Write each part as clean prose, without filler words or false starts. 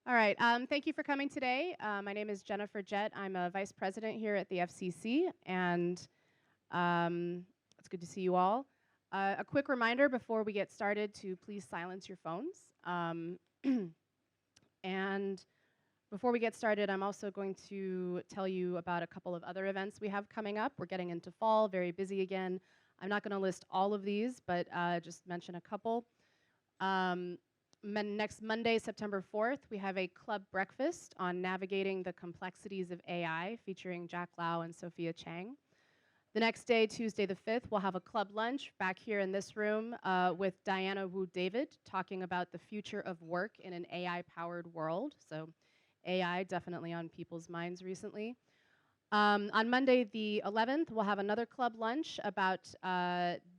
All right. Thank you for coming today. My name is Jennifer Jett. I'm a vice president here at the FCC, and it's good to see you all. A quick reminder before we get started to please silence your phones. And before we get started, I'm also going to tell you about a couple of other events we have coming up. We're getting into fall, very busy again. I'm not going to list all of these, but just mention a couple. Next Monday, September 4th, we have a club breakfast on navigating the complexities of AI featuring Jack Lau and Sophia Chang. The next day, Tuesday the 5th, we'll have a club lunch back here in this room with Diana Wu David talking about the future of work in an AI-powered world. So AI definitely on people's minds recently. On Monday the 11th, we'll have another club lunch about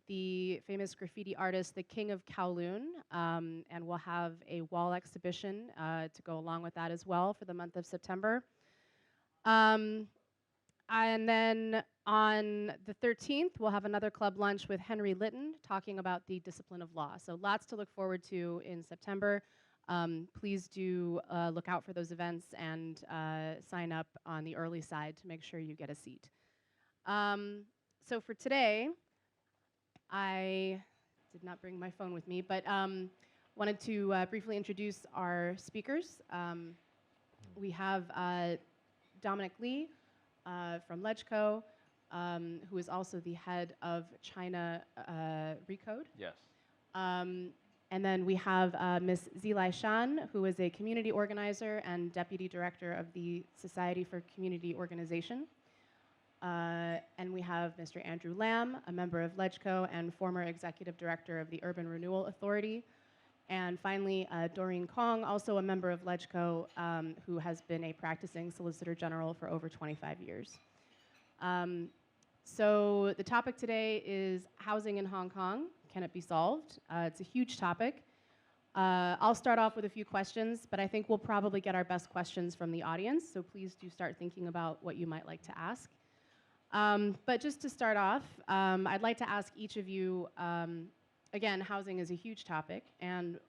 the famous graffiti artist, the King of Kowloon, and we'll have a wall exhibition to go along with that as well for the month of September. And then on the 13th, we'll have another club lunch with Henry Litton talking about the discipline of law. So lots to look forward to in September. Please do look out for those events and sign up on the early side to make sure you get a seat. So for today, I did not bring my phone with me, but wanted to briefly introduce our speakers. We have Dominic Lee from LegCo, who is also the head of China Recode. Yes. And then we have Ms. Zilai Shan, who is a community organizer and deputy director of the Society for Community Organization. And we have Mr. Andrew Lam, a member of LegCo and former executive director of the Urban Renewal Authority. And finally, Doreen Kong, also a member of LegCo, who has been a practicing Solicitor General for over 25 years. So the topic today is housing in Hong Kong. Can it be solved? It's a huge topic. I'll start off with a few questions, but I think we'll probably get our best questions from the audience, so please do start thinking about what you might like to ask. But just to start off, I'd like to ask each of you, again, housing is a huge topic, and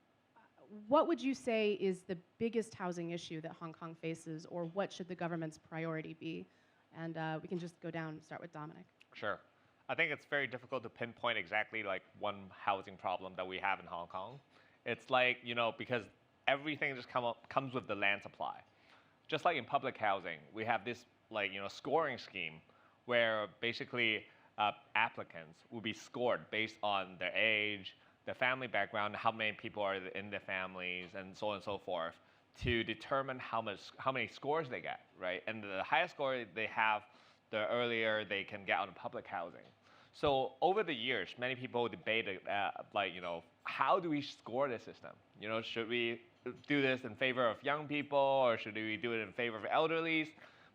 what would you say is the biggest housing issue that Hong Kong faces, or what should the government's priority be? And we can just go down and start with Dominic. Sure. I think it's very difficult to pinpoint exactly like one housing problem that we have in Hong Kong. It's like, because everything just comes with the land supply. Just like in public housing, we have this scoring scheme where basically applicants will be scored based on their age, their family background, how many people are in their families, and so on and so forth, to determine how many scores they get, right? And the higher score they have, the earlier they can get on public housing. So over the years, many people debated, how do we score the system? Should we do this in favor of young people, or should we do it in favor of elderlies?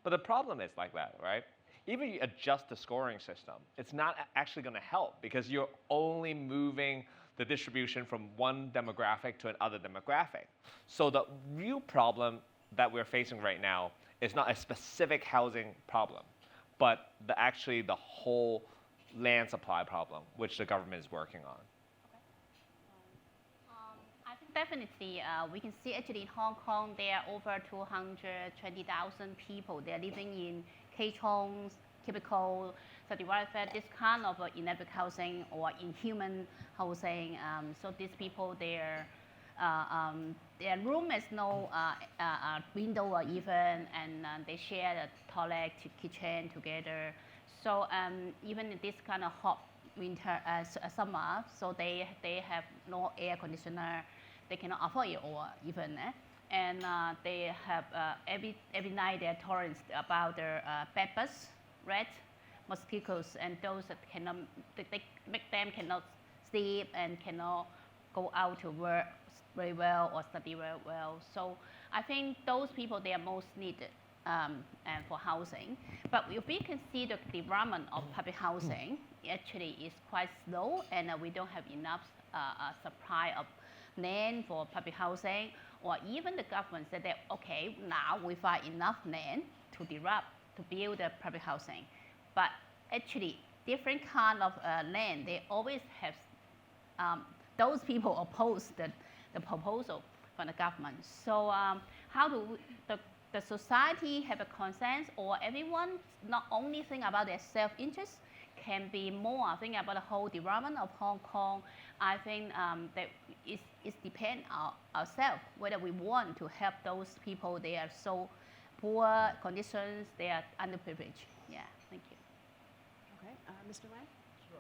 But the problem is like that, right? Even if you adjust the scoring system, it's not actually going to help because you're only moving the distribution from one demographic to another demographic. So the real problem that we're facing right now is not a specific housing problem, but actually the whole land supply problem, which the government is working on. I think definitely we can see actually in Hong Kong there are over 220,000 people. They're living in cage homes, cubicle, so development, this kind of inadequate housing or inhuman housing. So these people, their room has no window or even, and they share the toilet, kitchen together. So even in this kind of hot winter, summer, so they have no air conditioner, they cannot afford it or even, and they have every night they're torrents about their bed bugs, rats, mosquitoes, and those that cannot, they make them cannot sleep and cannot go out to work very well or study very well. So I think those people, they are most needed and for housing. But if we can see the development of public housing, actually is quite slow, and we don't have enough supply of land for public housing, or even the government said that, okay, now we find enough land to develop, to build the public housing. But actually, different kind of land, they always have, those people oppose the proposal. from the government. So how do the society have a consensus, or everyone not only think about their self-interest, can be more think about the whole development of Hong Kong? I think that it depends on ourselves whether we want to help those people. They are so poor conditions, they are underprivileged. Yeah, thank you. Okay, Mr. Wang? Sure.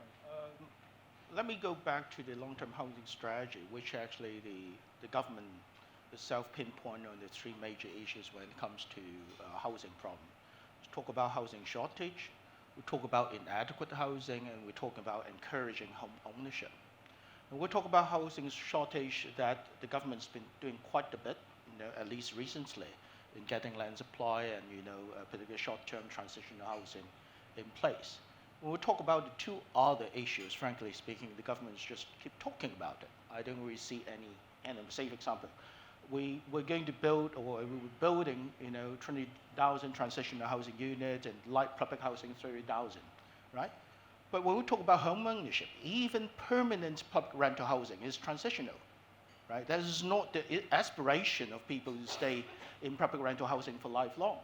Let me go back to the long-term housing strategy, which actually the government itself pinpoint on the three major issues when it comes to housing problem. We talk about housing shortage, we talk about inadequate housing, and we talk about encouraging home ownership. And we talk about housing shortage, that the government's been doing quite a bit, at least recently, in getting land supply and particularly short-term transitional housing in place. When we talk about the two other issues, frankly speaking, the government's just keep talking about it. I don't really see any. Say, for example, we're going to build, or we're building, 20,000 transitional housing units and light public housing 30,000, right? But when we talk about home ownership, even permanent public rental housing is transitional, right? That is not the aspiration of people to stay in public rental housing for lifelong,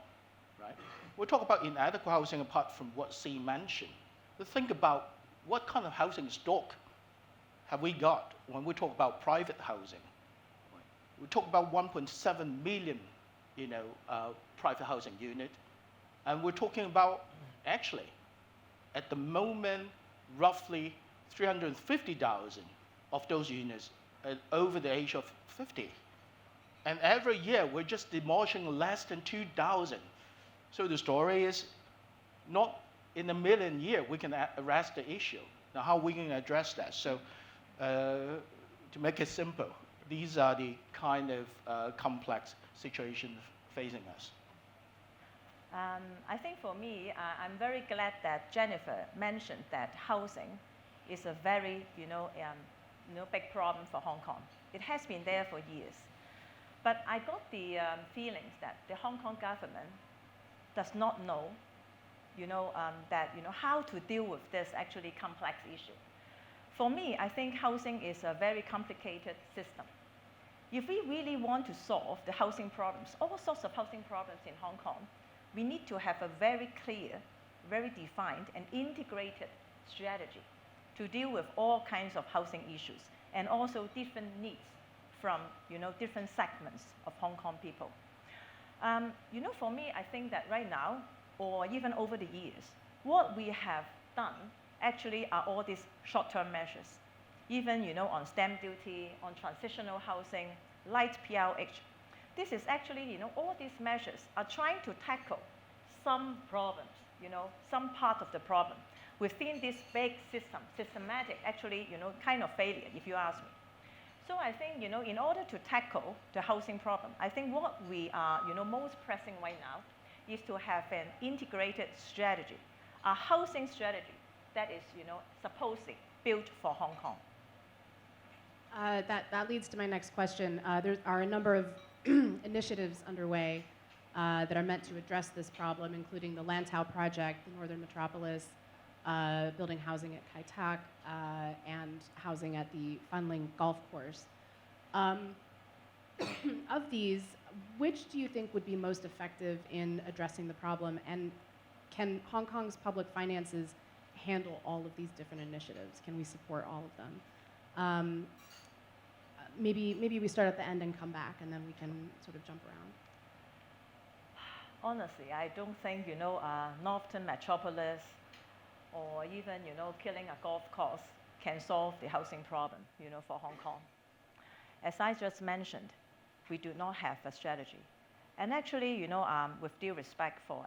right? We talk about inadequate housing apart from what C mentioned. But think about what kind of housing stock have we got when we talk about private housing. We talk about 1.7 million, private housing unit, and we're talking about actually, at the moment, roughly 350,000 of those units are over the age of 50. And every year, we're just demolishing less than 2,000. So the story is not in a million year we can arrest the issue. Now, how are we going to address that? So to make it simple, these are the kind of complex situations facing us. I think for me, I'm very glad that Jennifer mentioned that housing is a very, big problem for Hong Kong. It has been there for years. But I got the feelings that the Hong Kong government does not know, how to deal with this actually complex issue. For me, I think housing is a very complicated system. If we really want to solve the housing problems, all sorts of housing problems in Hong Kong, we need to have a very clear, very defined and integrated strategy to deal with all kinds of housing issues and also different needs from different segments of Hong Kong people. For me, I think that right now, or even over the years, what we have done actually are all these short-term measures. Even on stamp duty, on transitional housing, light PLH. This is actually, all these measures are trying to tackle some problems, some part of the problem within this big system, systematic, actually, kind of failure, if you ask me. So I think, in order to tackle the housing problem, I think what we are, most pressing right now is to have an integrated strategy, a housing strategy that is, supposedly built for Hong Kong. That leads to my next question. There are a number of initiatives underway that are meant to address this problem, including the Lantau project, the Northern Metropolis, building housing at Kai Tak, and housing at the Fanling golf course. Of these, which do you think would be most effective in addressing the problem, and can Hong Kong's public finances handle all of these different initiatives? Can we support all of them? Maybe we start at the end and come back, and then we can sort of jump around. Honestly, I don't think, Northern Metropolis or even, killing a golf course can solve the housing problem, for Hong Kong. As I just mentioned, we do not have a strategy. And actually, with due respect for,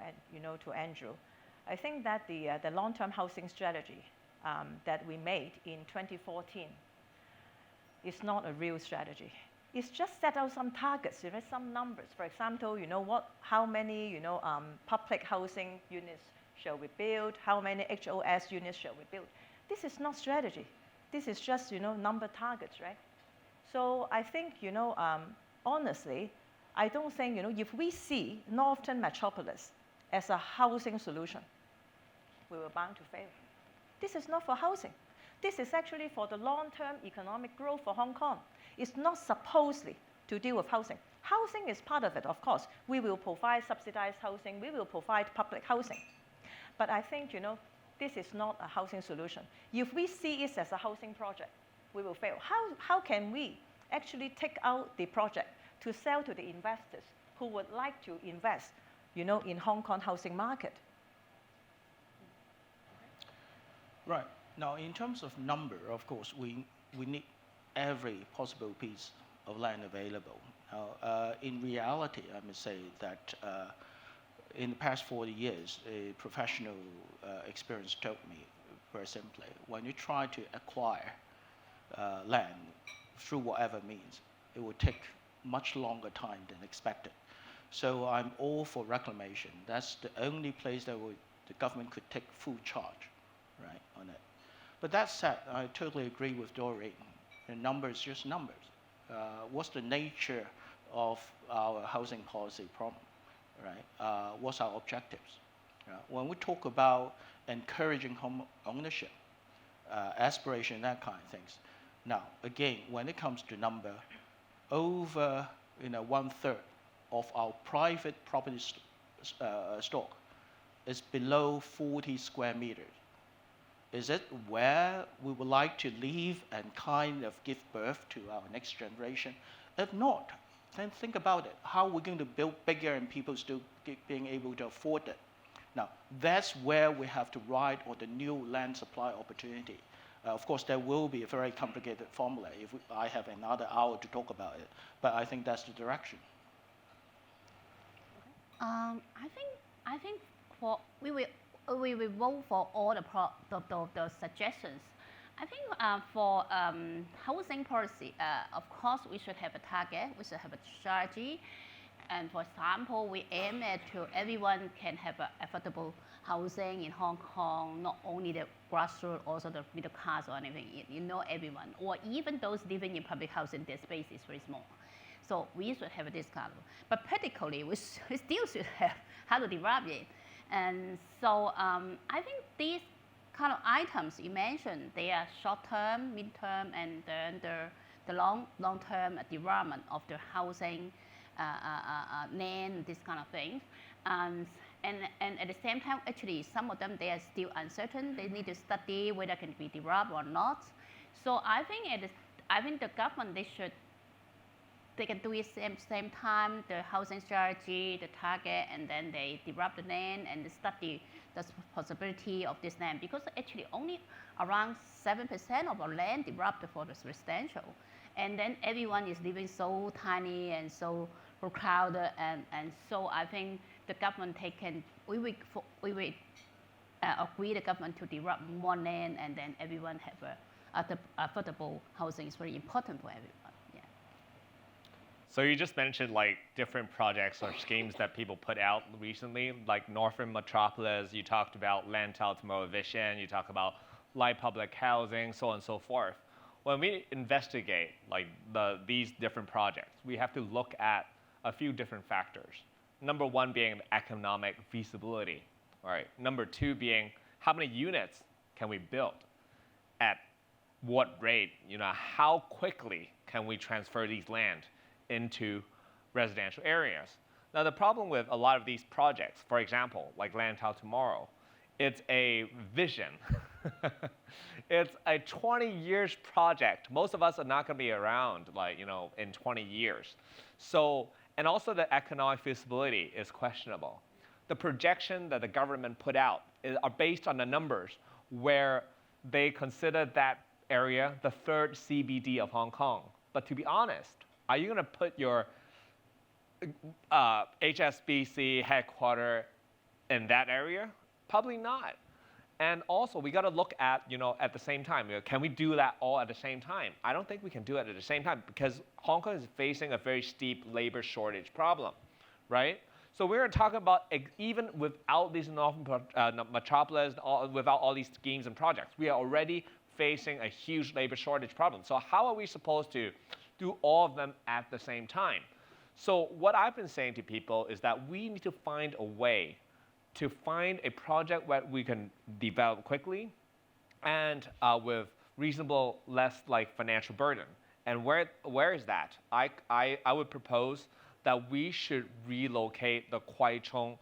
to Andrew, I think that the long-term housing strategy that we made in 2014 is not a real strategy. It's just set out some targets, some numbers. For example, how many, public housing units shall we build? How many HOS units shall we build? This is not strategy. This is just, number targets, right? So I think, honestly, I don't think, if we see Northern Metropolis as a housing solution, we were bound to fail. This is not for housing. This is actually for the long-term economic growth for Hong Kong. It's not supposedly to deal with housing. Housing is part of it, of course. We will provide subsidized housing. We will provide public housing. But I think, this is not a housing solution. If we see it as a housing project, we will fail. How can we actually take out the project to sell to the investors who would like to invest, in Hong Kong housing market? Right. Now, in terms of number, of course, we need every possible piece of land available. Now, in reality, I must say that in the past 40 years, a professional experience told me very simply, when you try to acquire land through whatever means, it will take much longer time than expected. So I'm all for reclamation. That's the only place that the government could take full charge, right, on it. But that said, I totally agree with Doreen. The number is just numbers. What's the nature of our housing policy problem, right? What's our objectives? When we talk about encouraging home ownership, aspiration, that kind of things. Now, again, when it comes to number, over 1/3 of our private property stock is below 40 square meters. Is it where we would like to live and kind of give birth to our next generation? If not, then think about it. How are we going to build bigger and people still being able to afford it? Now, that's where we have to ride on the new land supply opportunity. Of course, there will be a very complicated formula if I have another hour to talk about it, but I think that's the direction. I think we will vote for all the suggestions. I think for housing policy, of course, we should have a target, we should have a strategy. And for example, we aim at to everyone can have affordable housing in Hong Kong, not only the grassroots, also the middle class or anything, everyone. Or even those living in public housing, their space is very small. So we should have this kind of, but practically we still should have how to develop it. And so I think these kind of items you mentioned, they are short-term, mid-term, and then the long-term development of the housing, land, this kind of things. And at the same time, actually, some of them, they are still uncertain. They need to study whether it can be developed or not. So I think the government, they can do it same time, the housing strategy, the target, and then they develop the land and they study the possibility of this land. Because actually only around 7% of our land developed for the residential. And then everyone is living so tiny and so crowded. And so I think the government we will agree the government to develop more land, and then everyone have affordable housing is very important for everyone. So you just mentioned like different projects or schemes that people put out recently, like Northern Metropolis, you talked about Lantau Tomorrow Vision, you talk about light public housing, so on and so forth. When we investigate like these different projects, we have to look at a few different factors. Number one being economic feasibility, right? Number two being how many units can we build? At what rate? How quickly can we transfer these land into residential areas? Now, the problem with a lot of these projects, for example, like Lantau Tomorrow, it's a vision. It's a 20 years project. Most of us are not going to be around in 20 years. So, and also the economic feasibility is questionable. The projection that the government put out are based on the numbers where they consider that area the third CBD of Hong Kong. But to be honest, are you going to put your HSBC headquarters in that area? Probably not. And also, we got to look at, at the same time, can we do that all at the same time? I don't think we can do it at the same time because Hong Kong is facing a very steep labor shortage problem, right? So we're talking about even without these Metropolis, without all these schemes and projects, we are already facing a huge labor shortage problem. So how are we supposed to do all of them at the same time? So what I've been saying to people is that we need to find a way to find a project where we can develop quickly and with reasonable, less financial burden. And where is that? I would propose that we should relocate the Kwaichong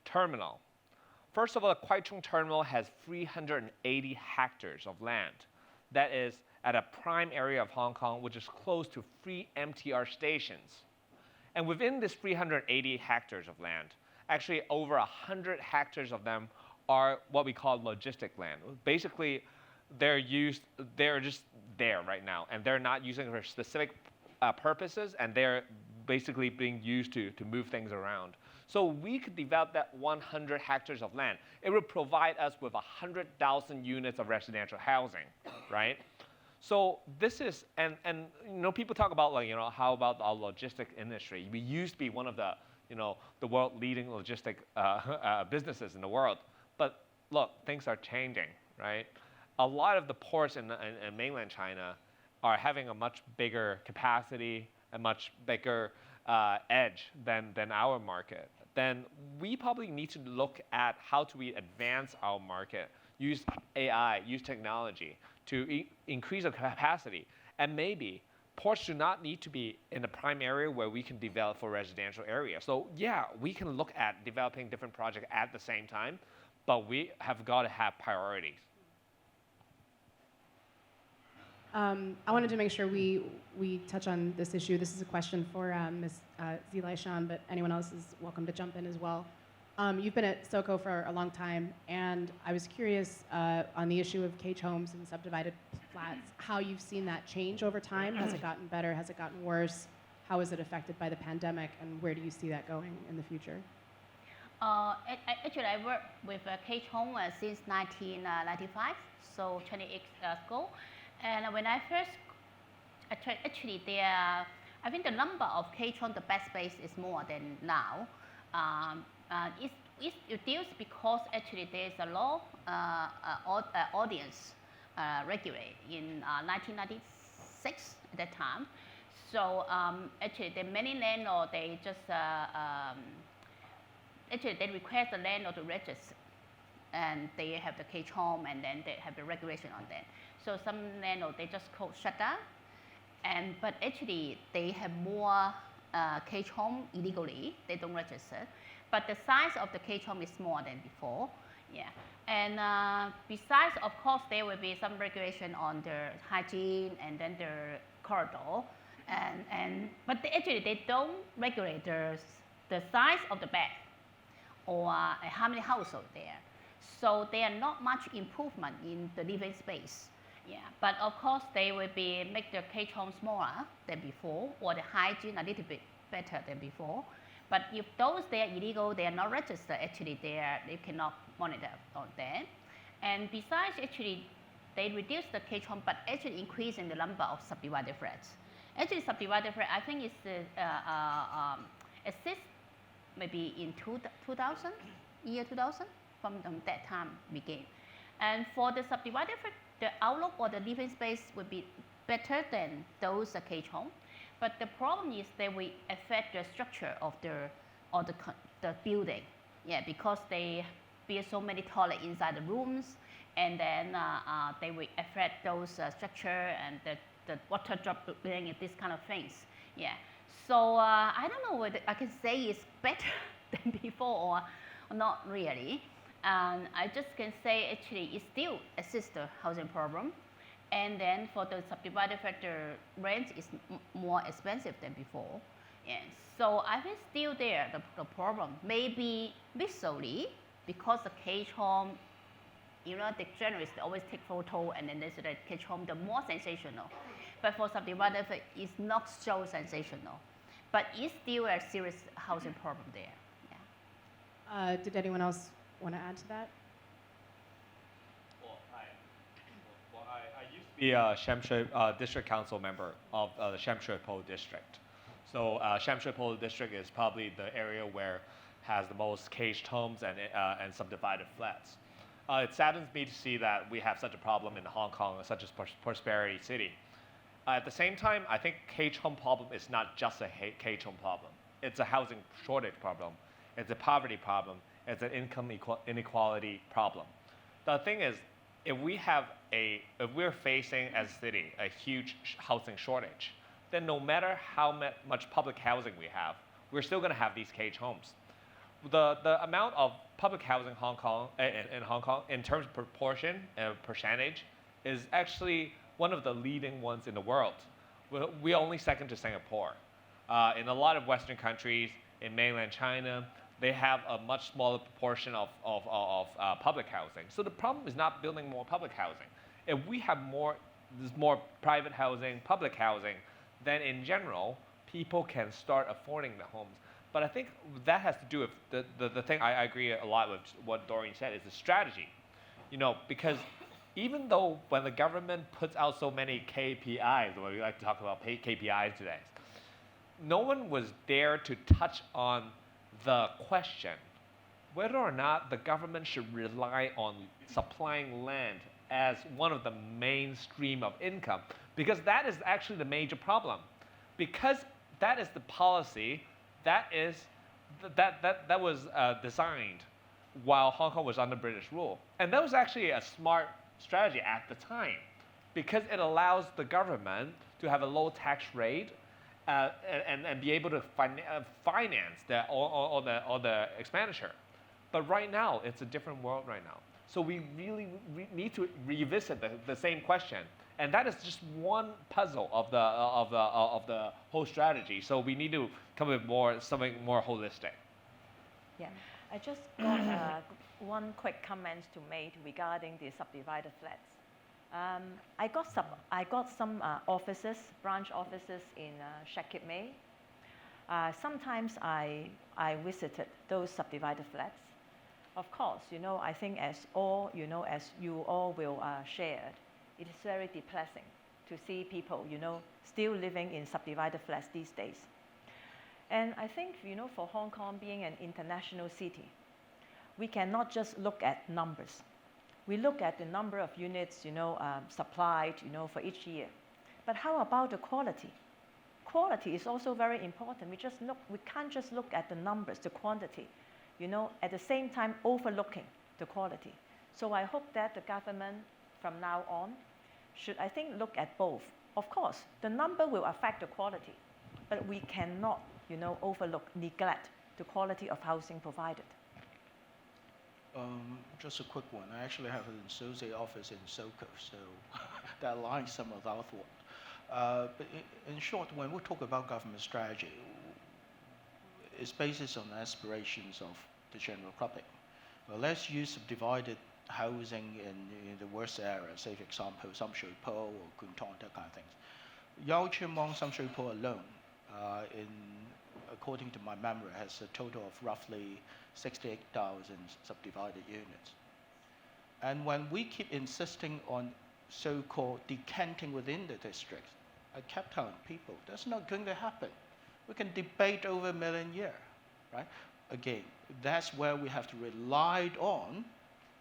terminal. First of all, the Kwaichong terminal has 380 hectares of land. That is at a prime area of Hong Kong, which is close to 3 MTR stations. And within this 380 hectares of land, actually over 100 hectares of them are what we call logistic land. Basically, they're just there right now, and they're not using it for specific purposes, and they're basically being used to move things around. So we could develop that 100 hectares of land. It would provide us with 100,000 units of residential housing, right? So this is, and people talk about how about our logistic industry? We used to be one of the the world leading logistic businesses in the world, but look, things are changing, right? A lot of the ports in mainland China are having a much bigger capacity, a much bigger edge than our market. Then we probably need to look at how do we advance our market, use AI, use technology to increase the capacity. And maybe ports do not need to be in a prime area where we can develop for residential area. So yeah, we can look at developing different projects at the same time, but we have got to have priorities. I wanted to make sure we touch on this issue. This is a question for Ms. Zilai Shan, but anyone else is welcome to jump in as well. You've been at SoCo for a long time, and I was curious on the issue of cage homes and subdivided flats, how you've seen that change over time. Has it gotten better? Has it gotten worse? How is it affected by the pandemic, and where do you see that going in the future? Actually, I worked with a cage home since 1995, so 28 years ago. And when I first, actually, I think the number of cage homes, the best space is more than now. It's reduced because actually there's a law audience regulate in 1996 at that time. So actually, the many landlords they just actually they request the landlord to register, and they have the cage home, and then they have the regulation on that. So some landlords they just shut down, but actually they have more cage home illegally. They don't register, but the size of the cage home is more than before. Yeah, and besides, of course, there will be some regulation on the hygiene and then the corridor, but actually they don't regulate the size of the bed or how many households there. So there are not much improvement in the living space. Yeah, but of course they will make the cage home smaller than before, or the hygiene a little bit better than before. But if those they are illegal, they are not registered. Actually, they cannot monitor on that. And besides, actually, they reduce the cage home, but actually increasing the number of subdivided flats. Actually, subdivided flat, I think it's assist maybe in 2000, year 2000, from that time began. And for the subdivided flat, the outlook or the living space would be better than those cage home. But the problem is they will affect the structure of the building. Yeah, because they build so many toilets inside the rooms, and then they will affect those structure and the water dropping and this kind of things. Yeah. So I don't know whether I can say it's better than before or not really. And I just can say actually it still assists the housing problem. And then for the subdivided flat, the rent is more expensive than before. Yeah. So I think still there, the problem. Maybe visually, because the cage home, the journalists always take photo and then they say that cage home, the more sensational. But for subdivided flat, it's not so sensational. But it's still a serious housing problem there. Yeah. Did anyone else want to add to that? I used to be a Sham Shui district council member of the Sham Shui Po district. So Sham Shui Po district is probably the area where has the most caged homes and subdivided flats. It saddens me to see that we have such a problem in Hong Kong, such as prosperity city. At the same time, I think cage home problem is not just a cage home problem. It's a housing shortage problem. It's a poverty problem. It's an income inequality problem. The thing is, if we're facing as a city a huge housing shortage, then no matter how much public housing we have, we're still going to have these cage homes. The amount of public housing in Hong Kong in terms of proportion and percentage is actually one of the leading ones in the world. We're only second to Singapore. In a lot of Western countries, in mainland China, they have a much smaller proportion of public housing. So the problem is not building more public housing. If we have there's more private housing, public housing, then in general, people can start affording the homes. But I think that has to do with the thing I agree a lot with what Doreen said is the strategy. Because even though when the government puts out so many KPIs, or we like to talk about KPIs today, no one was there to touch on the question whether or not the government should rely on supplying land as one of the mainstream of income, because that is actually the major problem. Because that is the policy that was designed while Hong Kong was under British rule. And that was actually a smart strategy at the time, because it allows the government to have a low tax rate and be able to finance all the expenditure. But right now, it's a different world right now. So we really need to revisit the same question. And that is just one puzzle of the whole strategy. So we need to come up with something more holistic. Yeah, I just got one quick comment to make regarding the subdivided flats. I got some offices, branch offices in Shakib May. Sometimes I visited those subdivided flats. Of course, I think as you all will share, it is very depressing to see people, still living in subdivided flats these days. And I think, for Hong Kong being an international city, we cannot just look at numbers. We look at the number of units, supplied, for each year. But how about the quality? Quality is also very important. We can't just look at the numbers, the quantity, at the same time overlooking the quality. So I hope that the government from now on should, I think, look at both. Of course, the number will affect the quality, but we cannot, neglect the quality of housing provided. Just a quick one. I actually have an associate office in SoCo, so that aligns some of our thought. But in short, when we talk about government strategy, it's based on aspirations of the general public. Well, let's use subdivided housing in the worst area, say for example, Sham Shui Po or Kwun Tong, that kind of things. Yau Ching Mong Sham Shui Po alone, according to my memory, has a total of roughly 68,000 subdivided units. And when we keep insisting on so-called decanting within the district, I kept telling people, that's not going to happen. We can debate over a million a year, right? Again, that's where we have to rely on,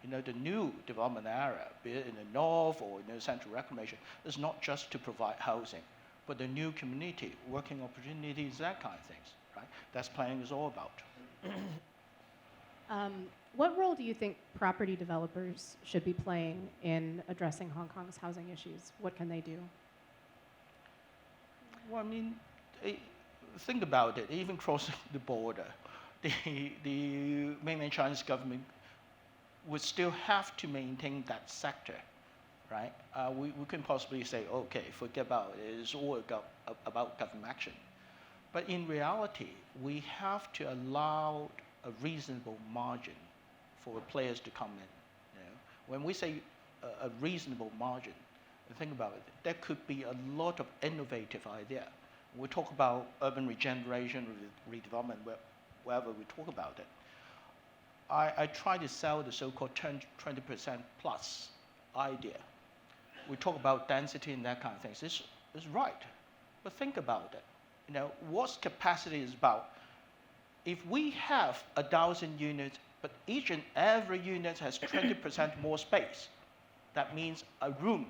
the new development area, be it in the north or in the central reclamation, is not just to provide housing, but the new community, working opportunities, that kind of things, right? That's planning is all about. What role do you think property developers should be playing in addressing Hong Kong's housing issues? What can they do? Well, think about it. Even crossing the border, the mainland Chinese government would still have to maintain that sector, right? We couldn't possibly say, okay, forget about it. It's all about government action. But in reality, we have to allow a reasonable margin for players to come in. When we say a reasonable margin, think about it. There could be a lot of innovative idea. We talk about urban regeneration, redevelopment, wherever we talk about it. I try to sell the so-called 20% plus idea. We talk about density and that kind of things. This is right, but think about it. What's capacity is about? If we have 1,000 units, but each and every unit has 20% more space, that means a room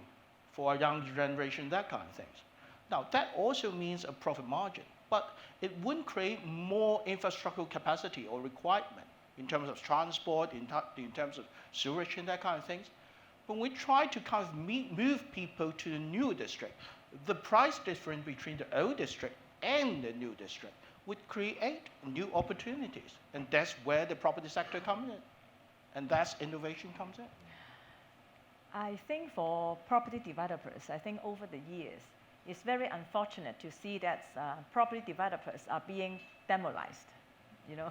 for a young generation, that kind of things. Now, that also means a profit margin, but it wouldn't create more infrastructural capacity or requirement in terms of transport, in terms of sewerage and that kind of things. when we try to kind of move people to the new district, the price difference between the old district and the new district would create new opportunities. And that's where the property sector comes in. And that's innovation comes in. I think for property developers, I think over the years, it's very unfortunate to see that property developers are being demonized, you know.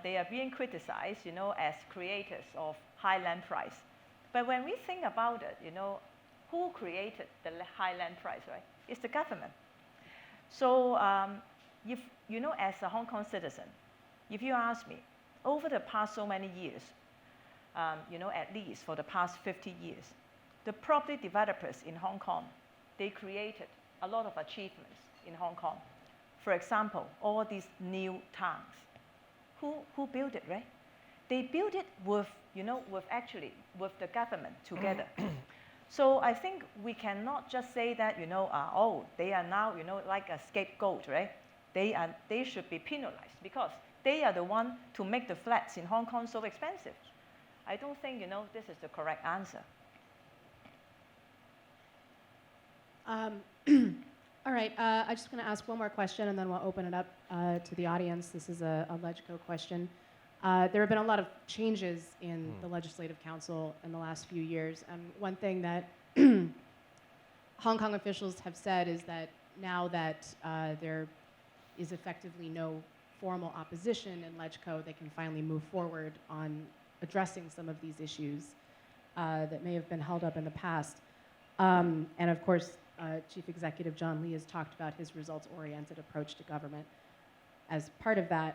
They are being criticized, you know, as creators of high land price. But when we think about it, you know, who created the high land price, right? It's the government. So, if, you know, as a Hong Kong citizen, if you ask me, over the past so many years, you know, at least for the past 50 years, the property developers in Hong Kong, they created a lot of achievements in Hong Kong. For example, all these new towns. Who built it, right? They built it with, you know, with the government together. So I think we cannot just say that, you know, oh, they are now, you know, like a scapegoat, right? They should be penalized because they are the one to make the flats in Hong Kong so expensive. I don't think, you know, this is the correct answer. All right, I'm just going to ask one more question, and then we'll open it up to the audience. This is a LegCo question. There have been a lot of changes in the Legislative Council in the last few years, and one thing that Hong Kong officials have said is that now that there is effectively no formal opposition in LegCo, they can finally move forward on addressing some of these issues that may have been held up in the past. And of course, Chief Executive John Lee has talked about his results-oriented approach to government as part of that.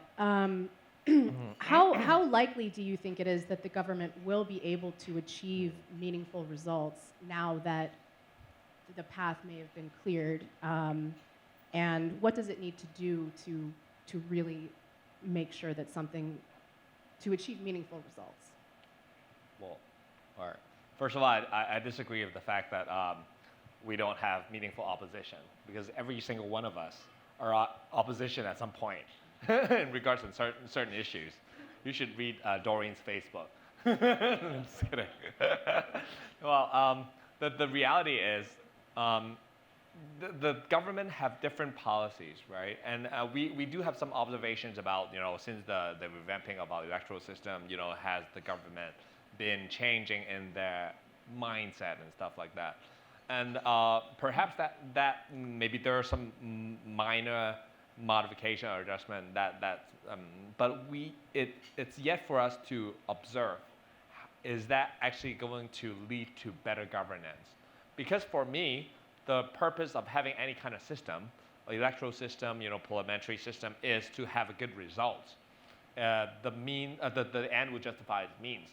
How likely do you think it is that the government will be able to achieve meaningful results now that the path may have been cleared? And what does it need to do to really make sure that to achieve meaningful results? Well, all right. First of all, I disagree with the fact that we don't have meaningful opposition, because every single one of us are opposition at some point in regards to certain issues. You should read Doreen's Facebook. I'm just kidding. Well, the reality is the government have different policies, right? And we do have some observations about, you know, since the revamping of our electoral system, you know, has the government been changing in their mindset and stuff like that. And perhaps that maybe there are some minor modification or adjustment but it's yet for us to observe. Is that actually going to lead to better governance? Because for me, the purpose of having any kind of system, electoral system, you know, parliamentary system, is to have a good result. The end would justify its means.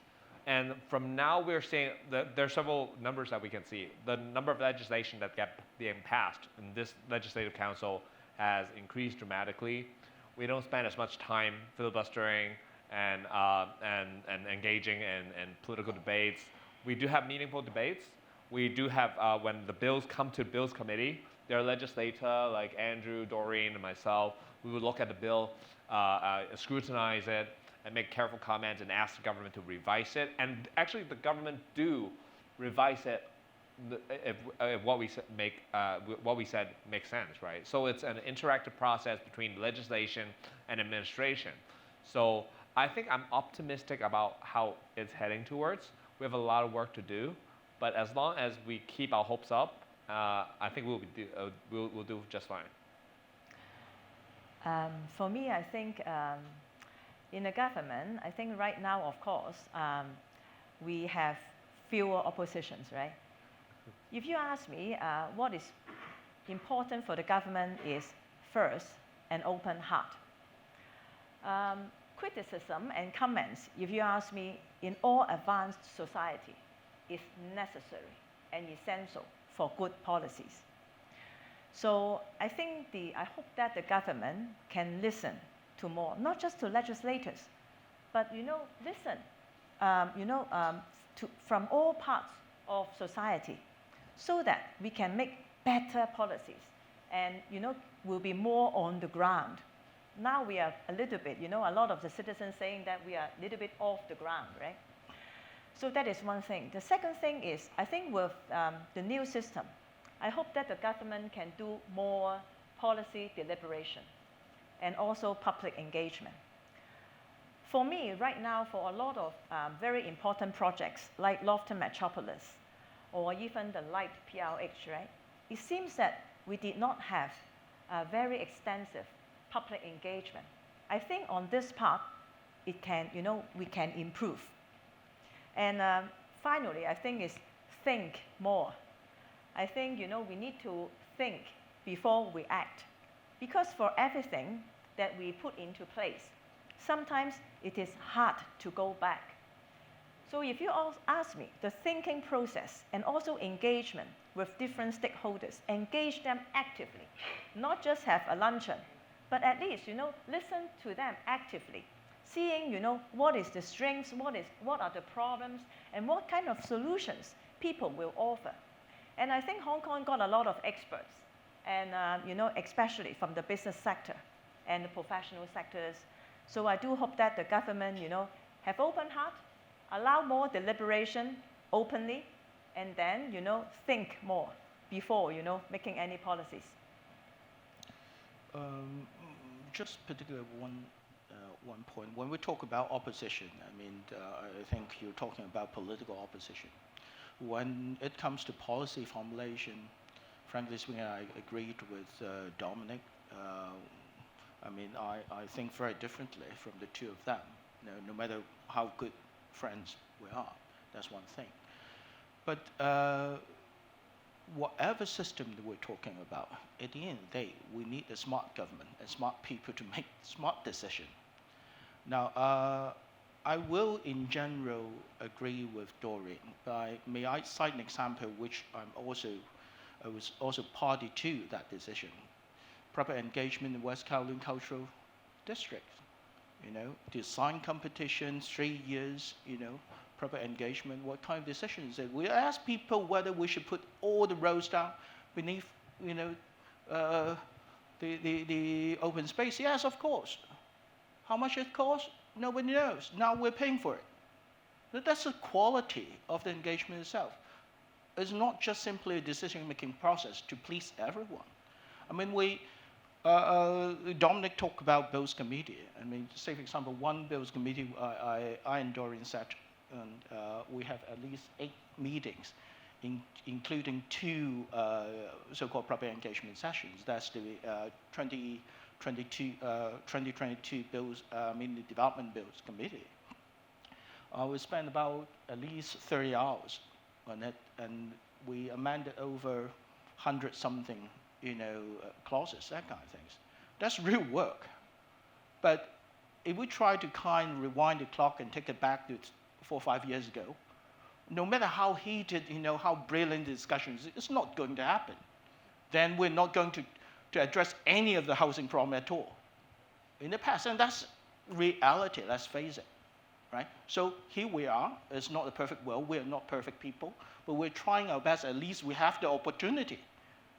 And from now, we're seeing that there are several numbers that we can see. The number of legislation that get being passed in this legislative council has increased dramatically. We don't spend as much time filibustering and engaging in political debates. We do have meaningful debates. We do have, when the bills come to Bills Committee, there are legislators like Andrew, Doreen, and myself. We would look at the bill, scrutinize it, and make careful comments and ask the government to revise it. And actually, the government do revise it if what we said makes sense, right? So it's an interactive process between legislation and administration. So I think I'm optimistic about how it's heading towards. We have a lot of work to do, but as long as we keep our hopes up, I think we'll do just fine. For me, I think in the government, I think right now, of course, we have fewer oppositions, right? If you ask me, what is important for the government is first, an open heart. Criticism and comments, if you ask me, in all advanced society, is necessary and essential for good policies. So I think I hope that the government can listen to more, not just to legislators, but listen, from all parts of society, so that we can make better policies, and will be more on the ground. Now we are a little bit, a lot of the citizens saying that we are a little bit off the ground, right? So that is one thing. The second thing is, I think with the new system, I hope that the government can do more policy deliberation and also public engagement. For me, right now, for a lot of very important projects like Lofton Metropolis or even the light PRH, right? It seems that we did not have a very extensive public engagement. I think on this part, it can, we can improve. And finally, I think is think more. I think, we need to think before we act. Because for everything that we put into place, sometimes it is hard to go back. So if you ask me, the thinking process and also engagement with different stakeholders, engage them actively, not just have a luncheon, but at least, listen to them actively, seeing, what is the strengths, what are the problems, and what kind of solutions people will offer. And I think Hong Kong got a lot of experts, and, especially from the business sector and the professional sectors. So I do hope that the government, have open heart, allow more deliberation openly, and then, think more before, making any policies. Just particularly one point. When we talk about opposition, I think you're talking about political opposition. When it comes to policy formulation, frankly speaking, I agreed with Dominic. I think very differently from the two of them. No matter how good friends we are, that's one thing. But whatever system that we're talking about, at the end of the day, we need a smart government and smart people to make smart decisions. Now, I will in general agree with Dorian, but may I cite an example which I was also party to that decision. Proper engagement in West Kowloon Cultural District. Design competition, 3 years, proper engagement, what kind of decisions? We ask people whether we should put all the roads down beneath, the open space. Yes, of course. How much it costs? Nobody knows. Now we're paying for it. That's the quality of the engagement itself. It's not just simply a decision-making process to please everyone. Dominic talked about Bill's committee. Say for example, one Bill's committee, I and Dorian sat, and we have at least 8 meetings, including 2 so-called proper engagement sessions. That's the 2022 bills, the development bills committee. We spent about at least 30 hours on it, and we amended over 100-something, clauses, that kind of things. That's real work. But if we try to rewind the clock and take it back to 4 or 5 years ago, no matter how heated, how brilliant the discussions, it's not going to happen. Then we're not going to address any of the housing problem at all in the past. And that's reality, let's face it, right? So here we are. It's not a perfect world. We're not perfect people. But we're trying our best. At least we have the opportunity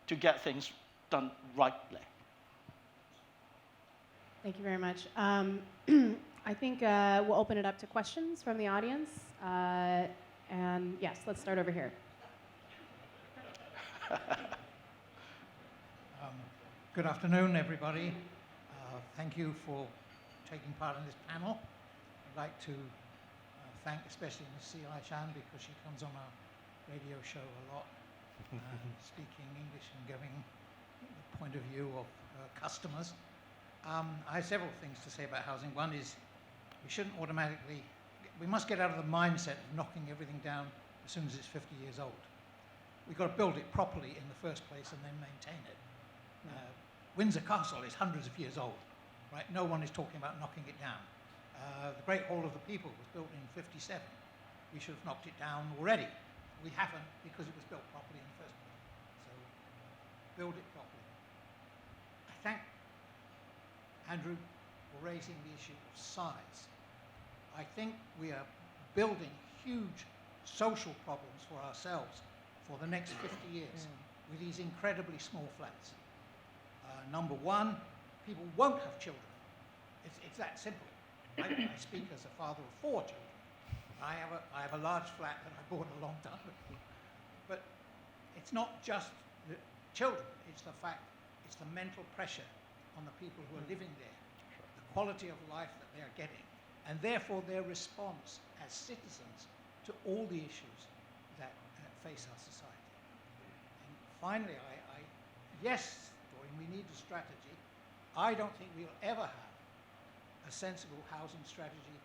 to get things done rightly. Thank you very much. I think we'll open it up to questions from the audience. And yes, let's start over here. Good afternoon, everybody. Thank you for taking part in this panel. I'd like to thank especially Ms. Seelai Chan because she comes on our radio show a lot, speaking English and giving the point of view of customers. I have several things to say about housing. One is we must get out of the mindset of knocking everything down as soon as it's 50 years old. We've got to build it properly in the first place and then maintain it. Windsor Castle is hundreds of years old, right? No one is talking about knocking it down. The Great Hall of the People was built in 57. We should have knocked it down already. We haven't because it was built properly in the first place. So build it properly. I thank Andrew for raising the issue of size. I think we are building huge social problems for ourselves for the next 50 years with these incredibly small flats. Number one, people won't have children. It's that simple. I speak as a father of 4 children. I have a large flat that I bought a long time ago. But it's not just the children, it's the mental pressure on the people who are living there, the quality of life that they are getting, and therefore their response as citizens to all the issues that face our society. And finally, yes, Doreen, we need a strategy. I don't think we'll ever have a sensible housing strategy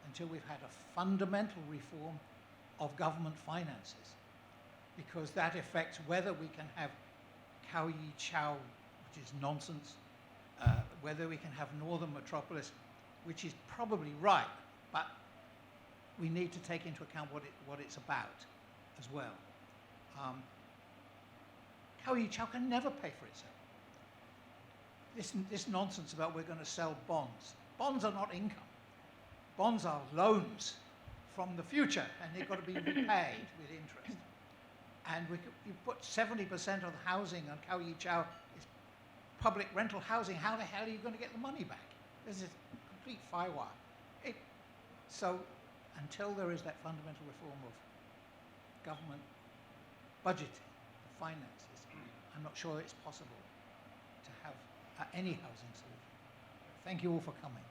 until we've had a fundamental reform of government finances, because that affects whether we can have Cao Yi Chao, which is nonsense, whether we can have Northern Metropolis, which is probably right, but we need to take into account what it's about as well. Cao Yi Chao can never pay for itself. This nonsense about we're going to sell bonds. Bonds are not income. Bonds are loans from the future, and they've got to be repaid with interest. And you put 70% of the housing on Cao Yi Chao is public rental housing. How the hell are you going to get the money back? This is complete firewire. So until there is that fundamental reform of government budgeting, finances, I'm not sure it's possible to have any housing solution. Thank you all for coming.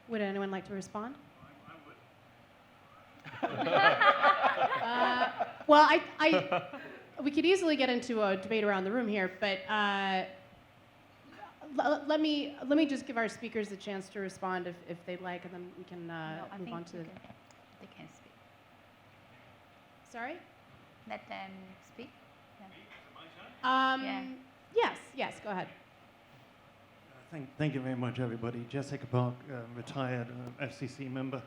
Would anyone like to respond? I would. Well, we could easily get into a debate around the room here, but let me just give our speakers a chance to respond if they'd like, and then we can move on to. They can speak. Sorry. Let them speak. Yeah. Yes. Go ahead. Thank you very much, everybody. Jessica Park, retired FCC member.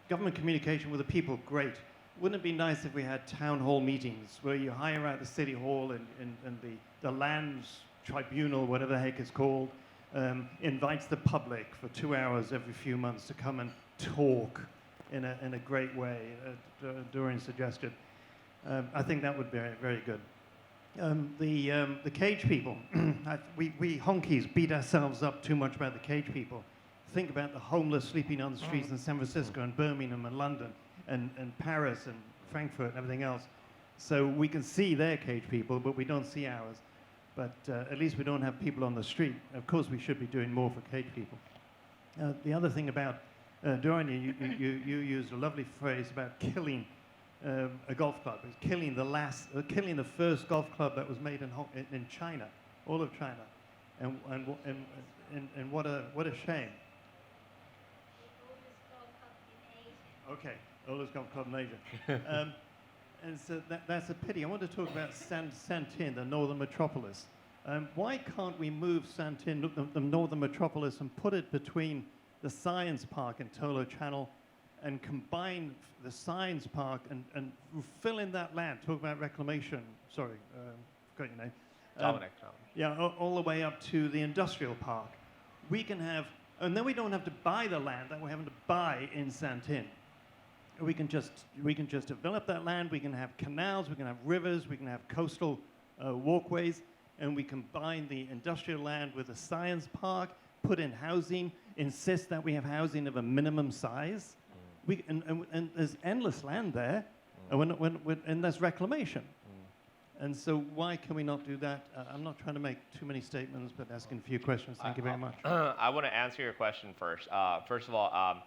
Government communication with the people, great. Wouldn't it be nice if we had town hall meetings where you hire out the city hall and the lands tribunal, whatever the heck it's called, invites the public for 2 hours every few months to come and talk in a great way, Doreen suggested. I think that would be very good. The cage people, we honkies beat ourselves up too much about the cage people. Think about the homeless sleeping on the streets in San Francisco and Birmingham and London and Paris and Frankfurt and everything else. So we can see their cage people, but we don't see ours. But at least we don't have people on the street. Of course, we should be doing more for cage people. The other thing about, Doreen, you used a lovely phrase about killing a golf club. It's killing the first golf club that was made in China, all of China, and what a shame. Okay, oldest golf club in Asia. And so that's a pity. I want to talk about Santin, the Northern Metropolis. Why can't we move Santin, the Northern Metropolis, and put it between the Science Park and Tolo Channel, and combine the Science Park and fill in that land? Talk about reclamation. Sorry, forgot your name. Dominic. Yeah, all the way up to the industrial park. We can have, and then we don't have to buy the land that we're having to buy in Santin. We can just develop that land. We can have canals. We can have rivers. We can have coastal walkways, and we combine the industrial land with the science park. Put in housing. Insist that we have housing of a minimum size. And there's endless land there, and there's reclamation. And so why can we not do that? I'm not trying to make too many statements, but asking a few questions. Thank you very much. I want to answer your question first. First of all,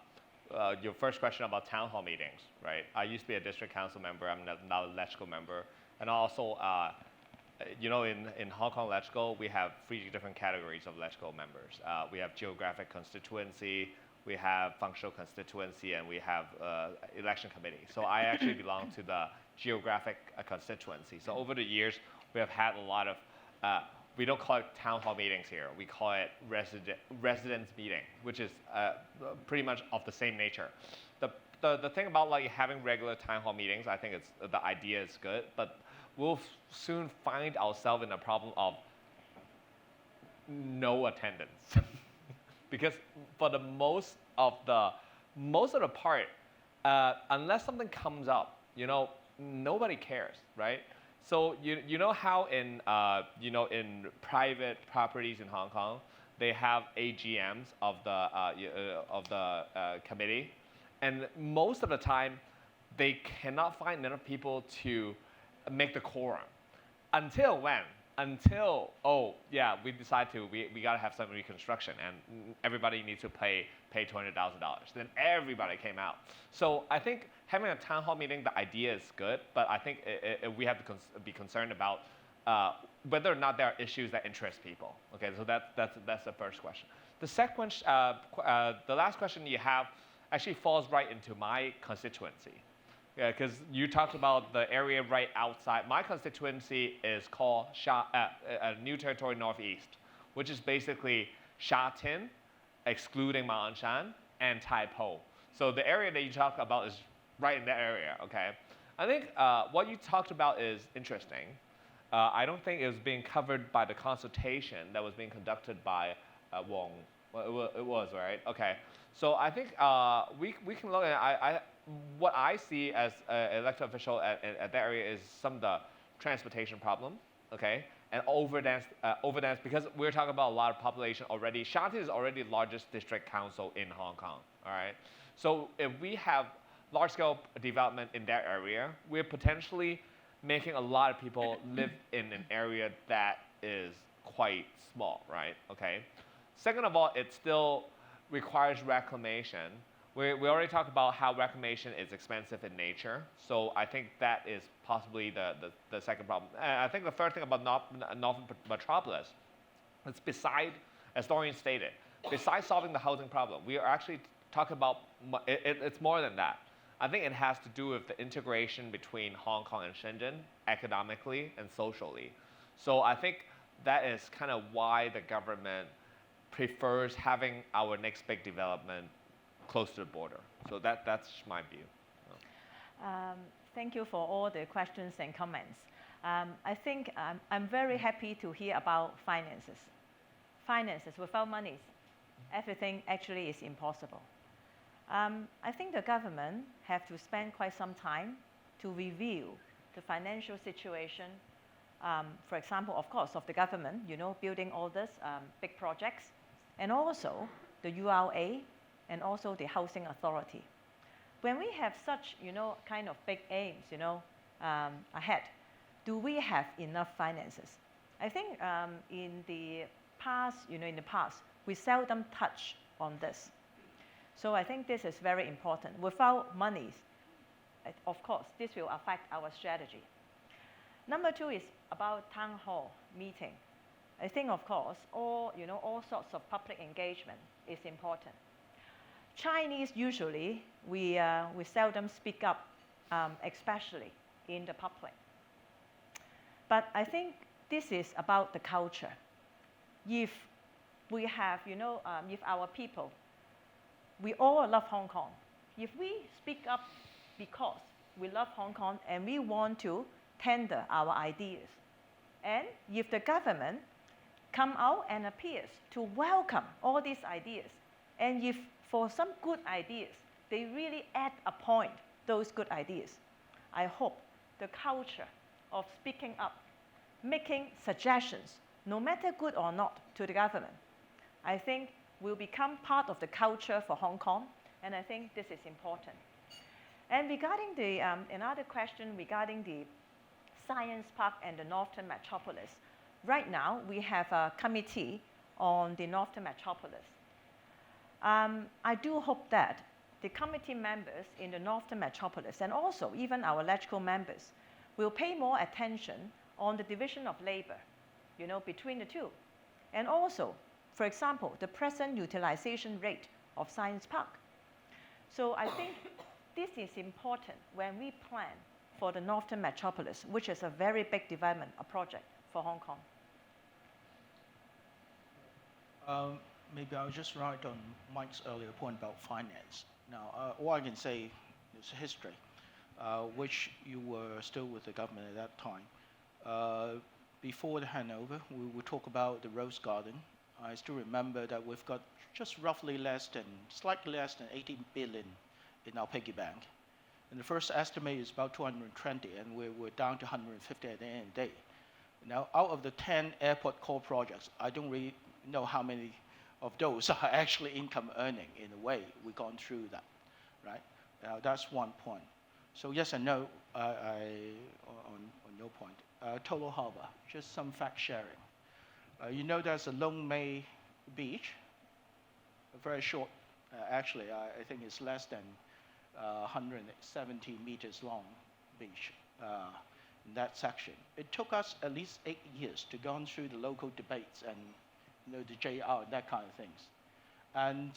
your first question about town hall meetings, right? I used to be a district council member. I'm now a LegCo member. And also, in Hong Kong LegCo, we have 3 different categories of LegCo members. We have geographic constituency, we have functional constituency, and we have election committee. So I actually belong to the geographic constituency. So over the years, we have had a lot of, we don't call it town hall meetings here. We call it residence meeting, which is pretty much of the same nature. The thing about like having regular town hall meetings, I think the idea is good, but we'll soon find ourselves in a problem of no attendance. Because for the most of the part, unless something comes up, nobody cares, right? So you know how in in private properties in Hong Kong, they have AGMs of the committee, and most of the time, they cannot find enough people to make the quorum. Until when? Until, oh yeah, we decide we gotta have some reconstruction and everybody needs to pay $200,000. Then everybody came out. So I think having a town hall meeting, the idea is good, but I think we have to be concerned about whether or not there are issues that interest people. Okay, so that's the first question. The second, the last question you have actually falls right into my constituency. Yeah, because you talked about the area right outside. My constituency is called New Territory Northeast, which is basically Sha Tin, excluding Ma On Shan, and Tai Po. So the area that you talked about is right in that area, okay? I think what you talked about is interesting. I don't think it was being covered by the consultation that was being conducted by Wong. Well, it was, right? Okay. So I think we can look at what I see as an elected official at that area is some of the transportation problem, okay, and overdance because we're talking about a lot of population already. Sha Tin is already the largest district council in Hong Kong, all right? So if we have large-scale development in that area, we're potentially making a lot of people live in an area that is quite small, right, okay? Second of all, it still requires reclamation. We already talked about how reclamation is expensive in nature, so I think that is possibly the second problem. And I think the third thing about Northern Metropolis is as Dorian stated, besides solving the housing problem, we are actually talking about, it's more than that. I think it has to do with the integration between Hong Kong and Shenzhen economically and socially. So I think that is kind of why the government prefers having our next big development close to the border. So that's my view. Thank you for all the questions and comments. I think I'm very happy to hear about finances. Finances, without money, everything actually is impossible. I think the government have to spend quite some time to review the financial situation, for example, of course, of the government, building all this big projects, and also the URA, and also the housing authority. When we have such, kind of big aims, ahead, do we have enough finances? I think in the past, we seldom touch on this. So I think this is very important. Without money, of course, this will affect our strategy. Number two is about town hall meeting. I think, of course, all sorts of public engagement is important. Chinese, usually, we seldom speak up, especially in the public. But I think this is about the culture. If we have, if our people, we all love Hong Kong. If we speak up because we love Hong Kong and we want to tender our ideas, and if the government come out and appears to welcome all these ideas, and if for some good ideas, they really add a point, those good ideas, I hope the culture of speaking up, making suggestions, no matter good or not, to the government, I think will become part of the culture for Hong Kong, and I think this is important. And regarding the, another question regarding the Science Park and the Northern Metropolis, right now we have a committee on the Northern Metropolis. I do hope that the committee members in the Northern Metropolis and also even our electrical members will pay more attention on the division of labor, between the two. And also, for example, the present utilization rate of Science Park. So I think this is important when we plan for the Northern Metropolis, which is a very big development, a project for Hong Kong. Maybe I'll just write on Mike's earlier point about finance. Now, all I can say is history, which you were still with the government at that time. Before the handover, we would talk about the Rose Garden. I still remember that we've got just roughly slightly less than 80 billion in our piggy bank. And the first estimate is about 220, and we're down to 150 at the end of the day. Now, out of the 10 airport core projects, I don't really know how many of those are actually income earning in a way. We've gone through that, right? That's one point. So yes and no on your point. Total Harbour, just some fact sharing. You know there's a Long May beach, a very short, actually I think it's less than 170 meters long beach in that section. It took us at least 8 years to go through the local debates and the JR and that kind of things. And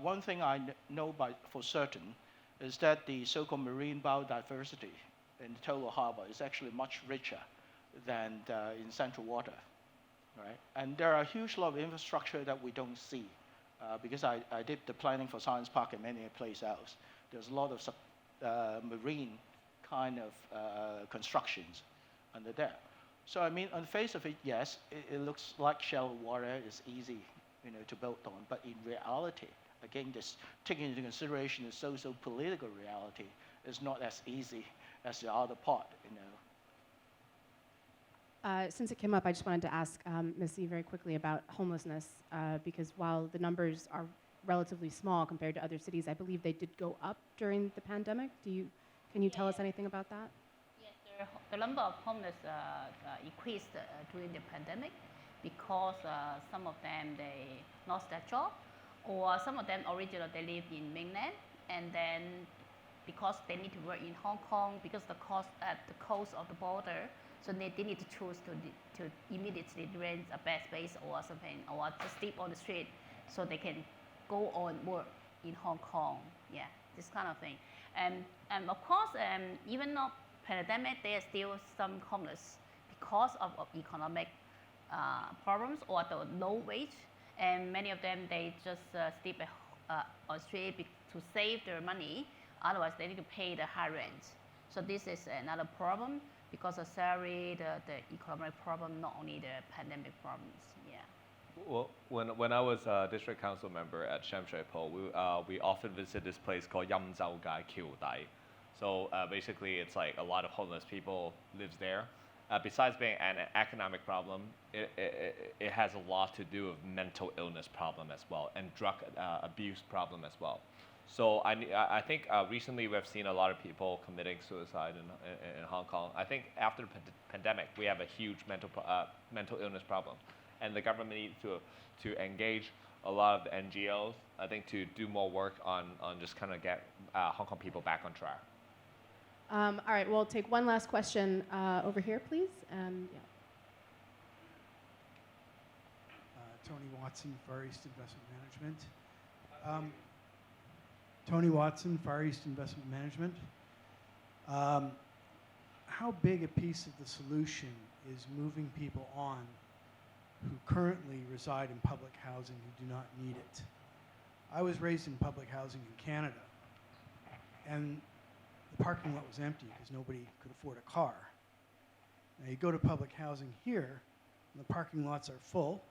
one thing I know for certain is that the so-called marine biodiversity in the Total Harbour is actually much richer than in Central Water, right? And there are a huge lot of infrastructure that we don't see because I did the planning for Science Park and many places else. There's a lot of marine kind of constructions under there. So I mean, on the face of it, yes, it looks like shallow water is easy, to build on. But in reality, again, this taking into consideration the socio-political reality is not as easy as the other part, Since it came up, I just wanted to ask Ms. Yi very quickly about homelessness, because while the numbers are relatively small compared to other cities, I believe they did go up during the pandemic. Can you tell us anything about that? Yes, the number of homeless increased during the pandemic because some of them, they lost their job, or some of them originally they live in mainland, and then because they need to work in Hong Kong, because the cost at the coast of the border, so they need to choose to immediately rent a bed space or something, or just sleep on the street so they can go on work in Hong Kong. Yeah, this kind of thing. And of course, even not pandemic, there are still some homeless because of economic problems or the low wage. And many of them, they just sleep on street to save their money. Otherwise, they need to pay the high rent. So this is another problem because of salary, the economic problem, not only the pandemic problems. Yeah. Well, when I was a district council member at Sham Shui Po, we often visit this place called Yam Zhao Gai Kiu Dai. So basically, it's like a lot of homeless people lives there. Besides being an economic problem, it has a lot to do with mental illness problem as well and drug abuse problem as well. So I think recently we've seen a lot of people committing suicide in Hong Kong. I think after the pandemic, we have a huge mental illness problem. And the government needs to engage a lot of the NGOs, I think, to do more work on just kind of get Hong Kong people back on track. All right, we'll take one last question over here, please. Yeah. Tony Watson, Far East Investment Management. Tony Watson, Far East Investment Management. How big a piece of the solution is moving people on who currently reside in public housing who do not need it? I was raised in public housing in Canada, and the parking lot was empty because nobody could afford a car. Now you go to public housing here, and the parking lots are full,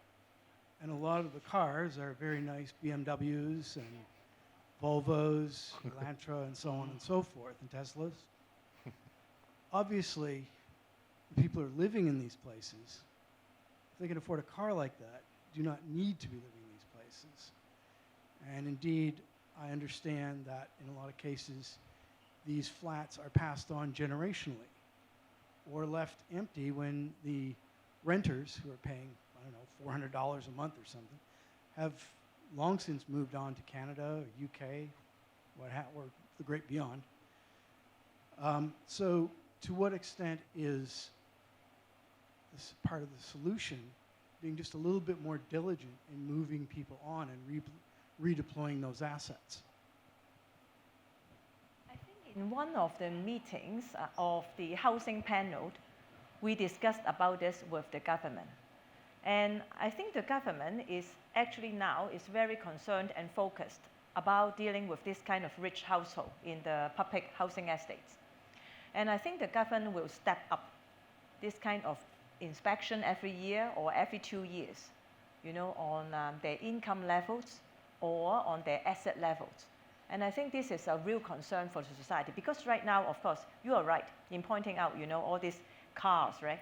and a lot of the cars are very nice BMWs and Volvos, Lantau, and so on and so forth, and Teslas. Obviously, the people who are living in these places, if they can afford a car like that, do not need to be living in these places. And indeed, I understand that in a lot of cases, these flats are passed on generationally or left empty when the renters who are paying, I don't know, $400 a month or something, have long since moved on to Canada or UK, or the great beyond. So to what extent is this part of the solution being just a little bit more diligent in moving people on and redeploying those assets? I think in one of the meetings of the housing panel, we discussed about this with the government. And I think the government is actually now is very concerned and focused about dealing with this kind of rich household in the public housing estates. And I think the government will step up this kind of inspection every year or every 2 years, on their income levels or on their asset levels. And I think this is a real concern for the society because right now, of course, you are right in pointing out, all these cars, right?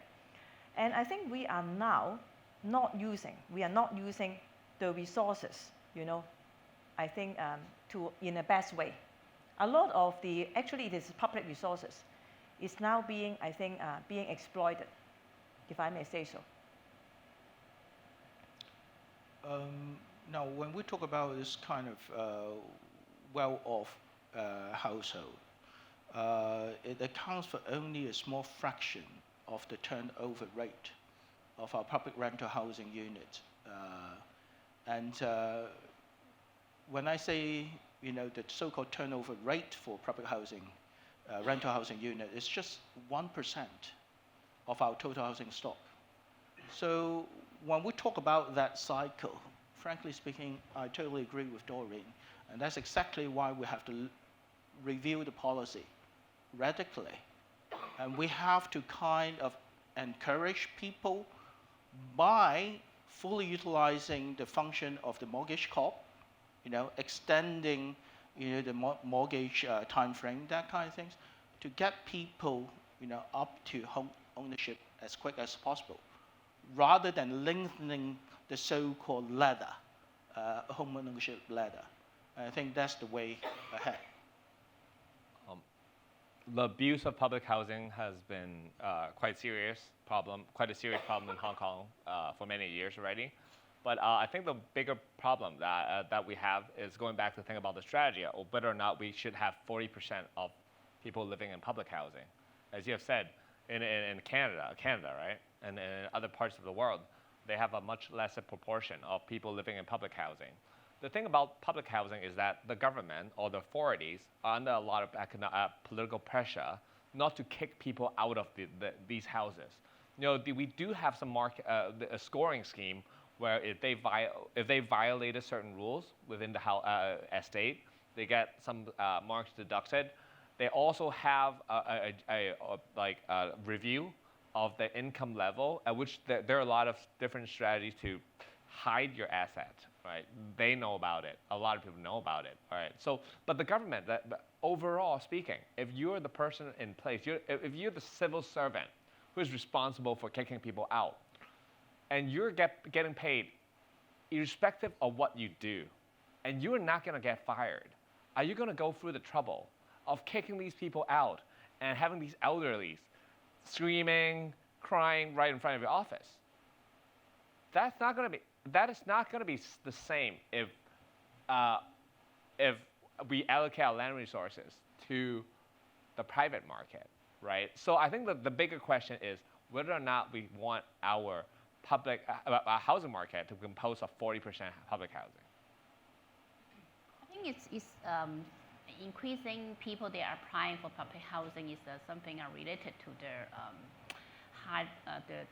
And I think we are now we are not using the resources, I think in the best way. A lot of actually it is public resources, is now being, I think, being exploited, if I may say so. Now, when we talk about this kind of well-off household, it accounts for only a small fraction of the turnover rate of our public rental housing unit. When I say, the so-called turnover rate for public housing, rental housing unit, it's just 1% of our total housing stock. So when we talk about that cycle, frankly speaking, I totally agree with Doreen, and that's exactly why we have to review the policy radically. And we have to kind of encourage people by fully utilizing the function of the mortgage corp, extending the mortgage time frame, that kind of things, to get people up to home ownership as quick as possible, rather than lengthening the so-called ladder, home ownership ladder. I think that's the way ahead. The abuse of public housing has been quite a serious problem in Hong Kong for many years already. But I think the bigger problem that we have is going back to think about the strategy, or whether or not we should have 40% of people living in public housing. As you have said, in Canada, right, and in other parts of the world, they have a much lesser proportion of people living in public housing. The thing about public housing is that the government or the authorities are under a lot of political pressure not to kick people out of these houses. We do have some a scoring scheme where if they violated certain rules within the estate, they get some marks deducted. They also have a review of the income level, at which there are a lot of different strategies to hide your asset, right? They know about it. A lot of people know about it, all right? So, but the government, overall speaking, if you're the person in place, if you're the civil servant who is responsible for kicking people out, and you're getting paid irrespective of what you do, and you're not going to get fired, are you going to go through the trouble of kicking these people out and having these elderlies screaming, crying right in front of your office? That is not going to be the same if we allocate our land resources to the private market, right? So I think the bigger question is whether or not we want our housing market to compose of 40% public housing. I think it's increasing people that are applying for public housing is something related to their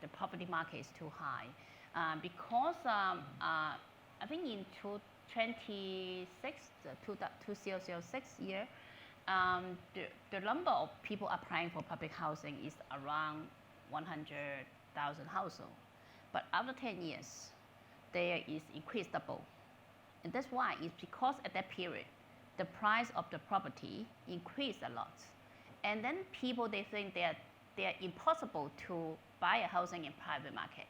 the property market is too high. Because I think in 2006 year, the number of people applying for public housing is around 100,000 households. But after 10 years, there is increased double. And that's why it's because at that period, the price of the property increased a lot. And then people, they think they're impossible to buy a housing in private market.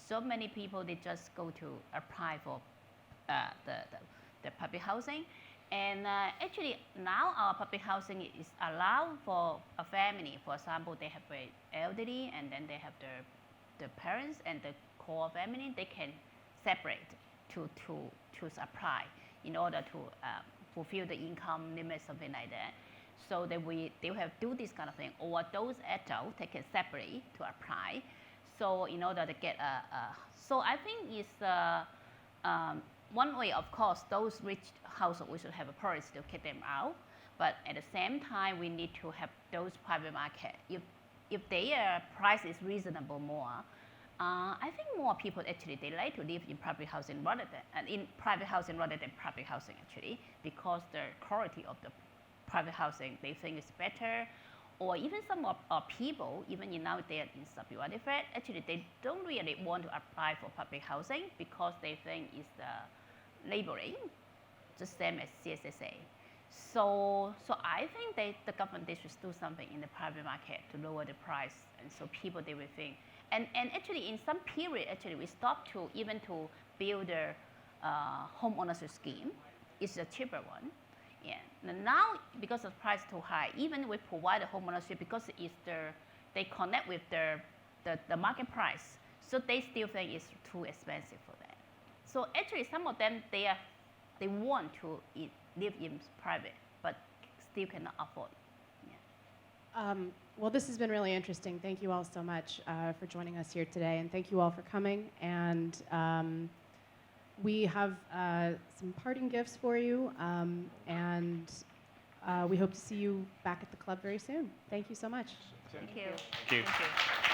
So many people, they just go to apply for the public housing. And actually, now our public housing is allowed for a family. For example, they have an elderly, and then they have the parents and the core family. They can separate to apply in order to fulfill the income limit, something like that. So they will have to do this kind of thing. Or those adults, they can separate to apply. So in order to get so I think it's one way, of course, those rich households, we should have a policy to kick them out. But at the same time, we need to have those private market. If their price is reasonable more, I think more people actually, they like to live in public housing rather than private housing rather than public housing actually, because the quality of the private housing they think is better. Or even some of people, even now they're in subdivided flat, actually they don't really want to apply for public housing because they think it's the laboring, the same as CSSA. So I think the government, they should do something in the private market to lower the price. And so people, they will think, And actually, in some period, actually, we stopped to even to build a home ownership scheme. It's a cheaper one. Yeah. And now, because the price too high, even we provide a home ownership because it's they connect with the market price. So they still think it's too expensive for that. So actually, some of them, they want to live in private, but still cannot afford. Yeah. Well, this has been really interesting. Thank you all so much for joining us here today, and thank you all for coming. And we have some parting gifts for you, and we hope to see you back at the club very soon. Thank you so much. Thank you. Thank you. Thank you.